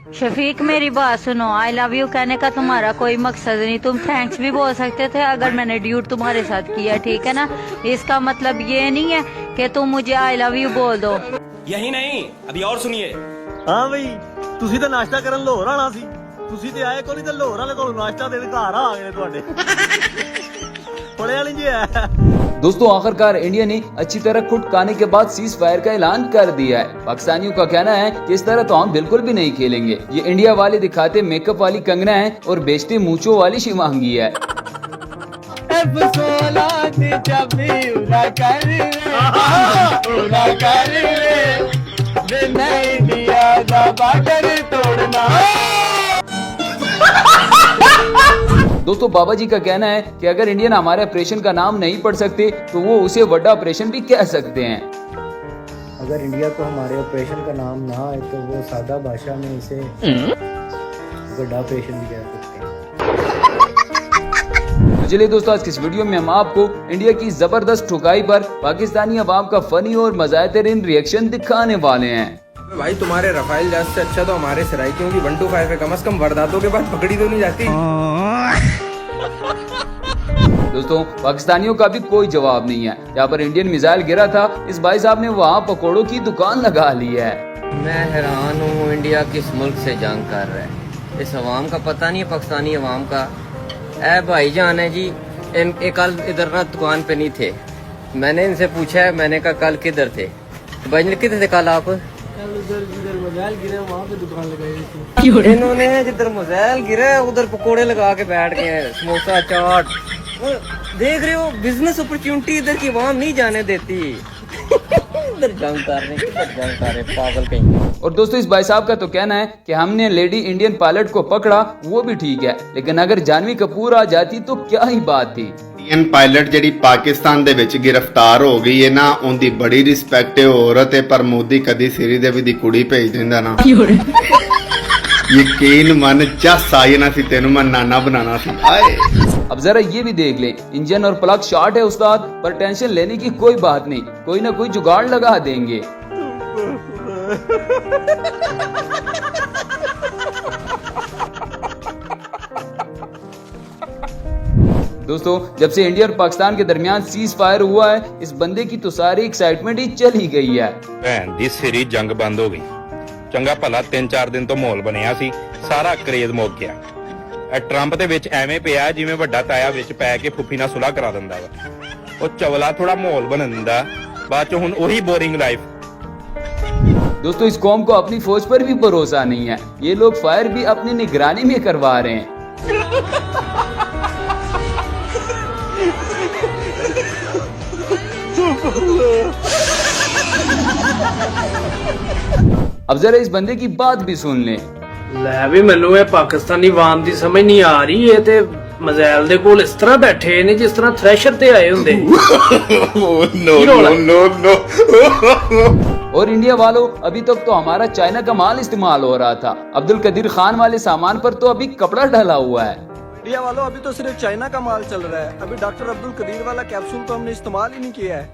शफीक मेरी बात सुनो, आई लव यू कहने का तुम्हारा कोई मकसद नहीं। तुम थैंक्स भी बोल सकते थे अगर मैंने ड्यूट तुम्हारे साथ किया, ठीक है ना। इसका मतलब ये नहीं है कि तुम मुझे आई लव यू बोल दो। यही नहीं, अभी और सुनिए। हाँ भाई, तुसी तो नाश्ता करन लाहौर आना सी, तुसी ते आए कोनी ते लाहौर वाले कोल नाश्ता देने घर आ गए तुहाडे। बड़े वाली जी है। दोस्तों आखिरकार इंडिया ने अच्छी तरह खुद खाने के बाद सीज फायर का ऐलान कर दिया है। पाकिस्तानियों का कहना है कि इस तरह तो हम बिल्कुल भी नहीं खेलेंगे। ये इंडिया वाले दिखाते मेकअप वाली कंगना है और बेचते मूंछों वाली शिवांगी है। दोस्तों बाबा जी का कहना है कि अगर इंडियन हमारे ऑपरेशन का नाम नहीं पढ़ सकते तो वो उसे बड़ा ऑपरेशन भी कह सकते हैं। अगर इंडिया को हमारे ऑपरेशन का नाम ना आए तो वो सादा भाषा में इसे बड़ा ऑपरेशन भी कह सकते हैं। तो चलिए दोस्तों आज की इस वीडियो में हम आपको इंडिया की जबरदस्त ठुकाई पर पाकिस्तानी अवाम का फनी और मज़ाहिर रिएक्शन दिखाने वाले हैं। भाई तुम्हारे रफाइल जहाज से अच्छा तो हमारे सराइकियों की 125 पे कम से कम वारदातों के बाद पकड़ी तो नहीं जाती। दोस्तों पाकिस्तानियों का भी कोई जवाब नहीं है। यहाँ पर इंडियन मिसाइल गिरा था, इस भाई साहब ने वहाँ पकौड़ों की दुकान लगा ली है। मैं हैरान हूँ, इंडिया किस मुल्क से जंग कर रहा है। इस अवाम का पता नहीं है, पाकिस्तानी अवाम का। ए भाई जान है जी, इनके कल इधर ना दुकान पे नहीं थे। मैंने इनसे पूछा है, मैंने कहा कल किधर थे। भाई किधर थे कल आप? जिधर मोबाइल गिरा वहाँ पे दुकान लगाई थी। इन्होंने जिधर मोबाइल गिरा उधर पकोड़े लगा के बैठ गए, समोसा चाट। देख रहे हो बिजनेस अपॉर्चुनिटी इधर की अवाम नहीं जाने देती। इधर जंग कर रहे पागल कहीं। और दोस्तों इस भाई साहब का तो कहना है कि हमने लेडी इंडियन पायलट को पकड़ा, वो भी ठीक है, लेकिन अगर जानवी कपूर आ जाती तो क्या ही बात थी। इंडियन पायलट ਜਿਹੜੀ ਪਾਕਿਸਤਾਨ ਦੇ ਵਿੱਚ ਗ੍ਰਿਫਤਾਰ ਹੋ ਗਈ ਹੈ ਨਾ, ਉਹਦੀ ਬੜੀ ਰਿਸਪੈਕਟ ਹੈ ਔਰਤ ਹੈ, ਪਰ ਮੋਦੀ ਕਦੀ ਸਿਰੀ ਦੇਵੀ ਦੀ ਕੁੜੀ ਭੇਜ ਦਿੰਦਾ ਨਾ। ਯਕੀਨ ਮੰਨ ਜੱਸ ਆਈ ਨਾ ਸੀ ਤੈਨੂੰ ਮੈਂ ਨਾਨਾ बनाना ਸੀ। अब जरा ये भी देख लें, इंजन और प्लग शॉर्ट है उस्ताद, पर टेंशन लेने की कोई बात नहीं, कोई ना कोई जुगाड़ लगा देंगे। दोस्तों जब से इंडिया और पाकिस्तान के दरमियान सीज फायर हुआ है, इस बंदे की तो सारी एक्साइटमेंट ही चली गई है। ਭੈਣ ਦੀ ਸਿਰੀ ਜੰਗ ਬੰਦ ਹੋ ਗਈ। ਚੰਗਾ ਭਲਾ 3-4 ਦਿਨ ਤੋਂ ਮਾਹੌਲ ਬਣਿਆ ਸੀ, ਸਾਰਾ ਕਰੇਜ਼ ਮੁੱਕ ਗਿਆ। ਇਹ ਟਰੰਪ ਦੇ ਵਿੱਚ ਐਵੇਂ ਪਿਆ ਜਿਵੇਂ ਵੱਡਾ ਤਾਇਆ ਵਿੱਚ ਪੈ ਕੇ ਫੁੱਫੀ ਨਾਲ ਸੁਲਾਹ ਕਰਾ ਦਿੰਦਾ ਵਾ। ਉਹ ਚਵਲਾ ਥੋੜਾ ਮਾਹੌਲ ਬਣਨ ਦਿੰਦਾ, ਬਾਅਦ ਚ ਹੁਣ ਉਹੀ बोरिंग लाइफ। दोस्तों इस कौम को अपनी फौज पर भी भरोसा नहीं है, ये लोग फायर भी अपनी निगरानी में करवा रहे हैं। अब जरा इस बंदे की बात भी सुन लें। ਲੈ ਵੀ ਮੈਨੂੰ ਇਹ ਪਾਕਿਸਤਾਨੀ ਆਵਾਮ ਦੀ ਸਮਝ ਨਹੀਂ ਆ ਰਹੀ। ਇਹ ਤੇ ਮਜ਼ਾਇਲ ਦੇ ਕੋਲ ਇਸ ਤਰ੍ਹਾਂ ਬੈਠੇ ਨੇ ਜਿਸ ਤਰ੍ਹਾਂ ਥ੍ਰੈਸ਼ਰ ਤੇ ਆਏ ਹੁੰਦੇ। नो और इंडिया वालों अभी तक तो हमारा चाइना का माल इस्तेमाल हो रहा था, अब्दुल कदीर खान वाले सामान पर तो अभी कपड़ा डाला हुआ है। इंडिया वालों अभी तो सिर्फ चाइना का माल चल रहा है, अभी डॉक्टर अब्दुल कदीर वाला कैप्सूल तो हमने इस्तेमाल ही नहीं किया है।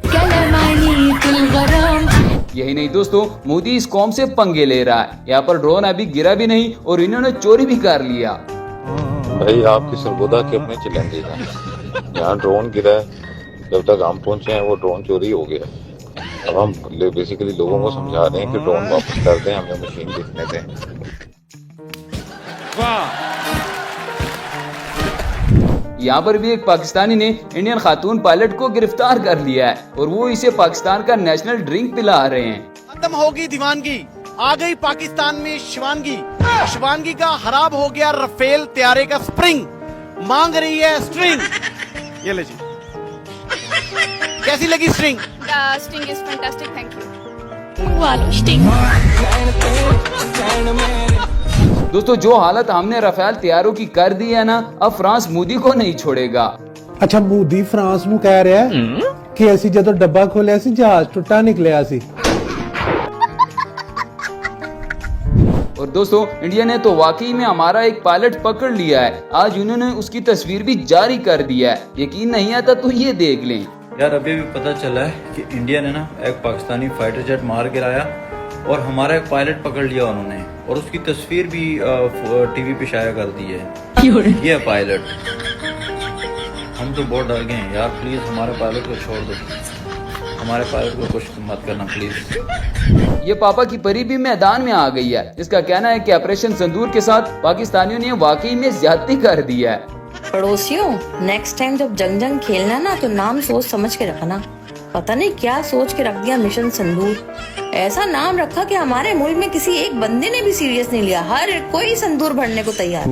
यही नहीं दोस्तों, मोदी इस कौम से पंगे ले रहा है। यहाँ पर ड्रोन अभी गिरा भी नहीं और इन्होंने चोरी भी कर लिया। भाई आपकी सरगोदा के अपने चैलेंजेस हैं। यहाँ ड्रोन गिरा है, जब तक हम पहुंचे हैं वो ड्रोन चोरी हो गया। अब हम बेसिकली लोगों को समझा रहे हैं कि ड्रोन वापस कर दें, हमें मशीन देखने दें। यहाँ पर भी एक पाकिस्तानी ने इंडियन खातून पायलट को गिरफ्तार कर लिया है और वो इसे पाकिस्तान का नेशनल ड्रिंक पिला रहे हैं। खत्म होगी दीवानगी, आ गई पाकिस्तान में शिवानगी। शिवानगी का खराब हो गया रफेल त्यारे का स्प्रिंग, मांग रही है स्ट्रिंग। ये ले जी, कैसी लगी string? String is fantastic, thank you. दोस्तों जो हालत हमने रफेल तैयारों की कर दी है ना, अब फ्रांस मोदी को नहीं छोड़ेगा। अच्छा मोदी फ्रांस ਨੂੰ ਕਹਿ ਰਿਹਾ ਕਿ ਅਸੀਂ ਜਦੋਂ ਡੱਬਾ ਖੋਲਿਆ ਸੀ ਜਹਾਜ਼ ਟੁੱਟਾ ਨਿਕਲਿਆ ਸੀ। और दोस्तों इंडिया ने तो वाकई में हमारा एक पायलट पकड़ लिया है, आज उन्होंने उसकी तस्वीर भी जारी कर दिया है। यकीन नहीं आता तो ये देख लें। यार अभी भी पता चला है कि इंडिया ने ना एक पाकिस्तानी फाइटर जेट मार गिराया और हमारा एक पायलट पकड़ लिया उन्होंने। और उसकी तस्वीर भी टीवी पे शाया कर दी है। ये है पायलट। हम तो बहुत डर गए हैं यार, प्लीज हमारे पायलट को छोड़ दो, हमारे पायलट को कुछ मत करना प्लीज। ये पापा की परी भी मैदान में आ गई है। इसका कहना है कि ऑपरेशन संदूर के साथ पाकिस्तानियों ने वाकई में ज्यादती कर दी है। पड़ोसियों, नेक्स्ट टाइम जब जंग खेलना ना तो नाम सोच समझ के रखना। पता नहीं क्या सोच के रख दिया मिशन संदूर। ऐसा नाम रखा कि हमारे मुल्क में किसी एक बंदे ने भी सीरियस नहीं लिया। हर कोई संदूर भरने को तैयार।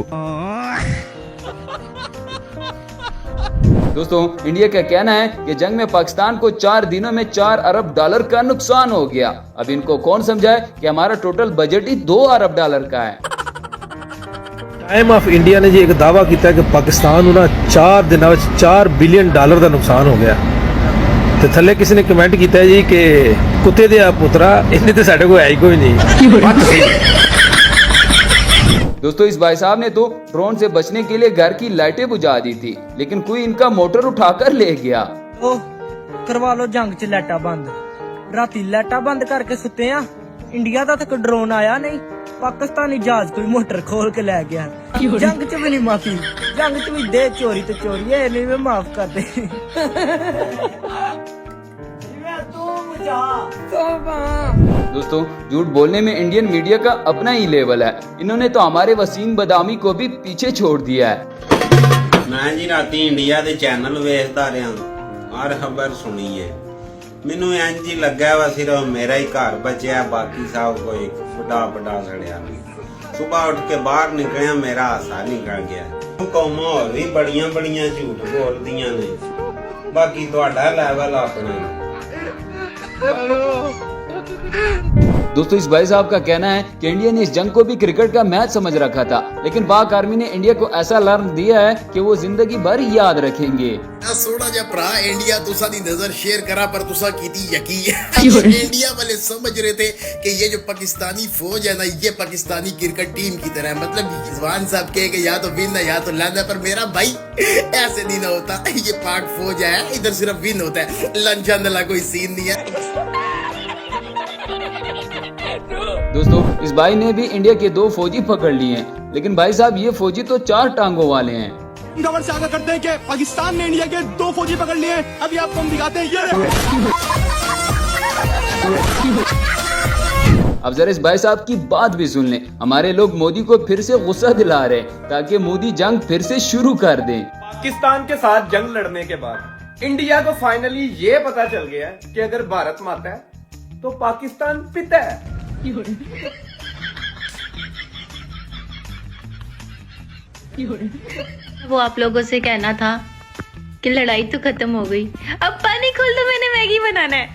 दोस्तों, इंडिया का कहना है कि जंग में पाकिस्तान को 4 दिनों में $4 अरब का नुकसान हो गया। अब इनको कौन समझाए कि हमारा टोटल बजट ही $2 अरब का है। टाइम ऑफ इंडिया ने जी एक दावा किया कि पाकिस्तान ਨੂੰ 4 ਦਿਨਾਂ ਵਿੱਚ $4 ਬਿਲੀਅਨ ਦਾ ਨੁਕਸਾਨ ਹੋ ਗਿਆ। ਤੇ ਥੱਲੇ ਕਿਸੇ ਨੇ ਕਮੈਂਟ ਕੀਤਾ ਜੀ ਕਿ ਕੁੱਤੇ ਦੇ ਆ ਪੁੱਤਰਾ, ਇਹਨੇ ਤੇ ਸਾਡੇ ਕੋਲ ਹੈ ਹੀ ਕੋਈ नहीं। दोस्तों, इस भाई साहब ने तो ड्रोन से बचने के लिए घर की लाइटें बुझा दी थी, लेकिन कोई इनका मोटर उठाकर ले गया। करवा लो जंग च लाइटा बंद। राती लाइटा बंद करके सुते आ। इंडिया का तो कोई ड्रोन आया नहीं, पाकिस्तानी जहाज कोई मोटर खोल के ले गया। जंग च भी नहीं माफी, जंग च भी दे चोरी तो चोरी है, नहीं मैं माफ कर दे। दोस्तों, झूठ बोलने में इंडियन मीडिया का अपना ही लेवल है। इन्होंने तो हमारे वसीम बदामी को भी पीछे छोड़ दिया है। मैं जी राती इंडिया के चैनल वेखदा रहा हर खबर सुनी है। मैनू इंज ही लगा वा सिर्फ मेरा ही घर बचा, बाकी सब कोई फटा सड़िया नहीं। सुबह उठ के बाहर निकलिया, मेरा हासा निकल गया। कौमां होर भी बड़ियां झूठ बोलदियां ने, बाकी तुहाडा लेवल अपना। दोस्तों, इस भाई साहब का कहना है कि इंडिया ने इस जंग को भी क्रिकेट का मैच समझ रखा था, लेकिन पाक आर्मी ने इंडिया को ऐसा अलार्म दिया है कि वो जिंदगी भर याद रखेंगे। सोड़ा जा भरा इंडिया तुसा दी नजर शेयर करा पर तुसा कीती यकीन। इंडिया वाले समझ रहे थे कि ये जो पाकिस्तानी फौज है ना, ये पाकिस्तानी क्रिकेट टीम की तरह है। मतलब रिजवान साहब कहे कि या तो विन है या तो लैंड है, पर मेरा भाई ऐसे नहीं ना होता। ये पाक फौज है, इधर सिर्फ विन होता है, लंच वाला कोई सीन नहीं है। दोस्तों, इस भाई ने भी इंडिया के 2 फौजी पकड़ लिए हैं, लेकिन भाई साहब ये फौजी तो 4 टांगों वाले हैं। खबर से आगाह करते हैं कि पाकिस्तान ने इंडिया के 2 फौजी पकड़ लिए हैं। अभी आपको हम दिखाते हैं। ये अब जरा इस भाई साहब की बात भी सुन लें। हमारे लोग मोदी को फिर से गुस्सा दिला रहे हैं ताकि मोदी जंग फिर से शुरू कर दें। पाकिस्तान के साथ जंग लड़ने के बाद इंडिया को फाइनली ये पता चल गया कि अगर भारत माता है तो पाकिस्तान पिता है। वो आप लोगों से कहना था कि लड़ाई तो खत्म हो गई, अब पानी खोल दो, मैंने मैगी बनाना है।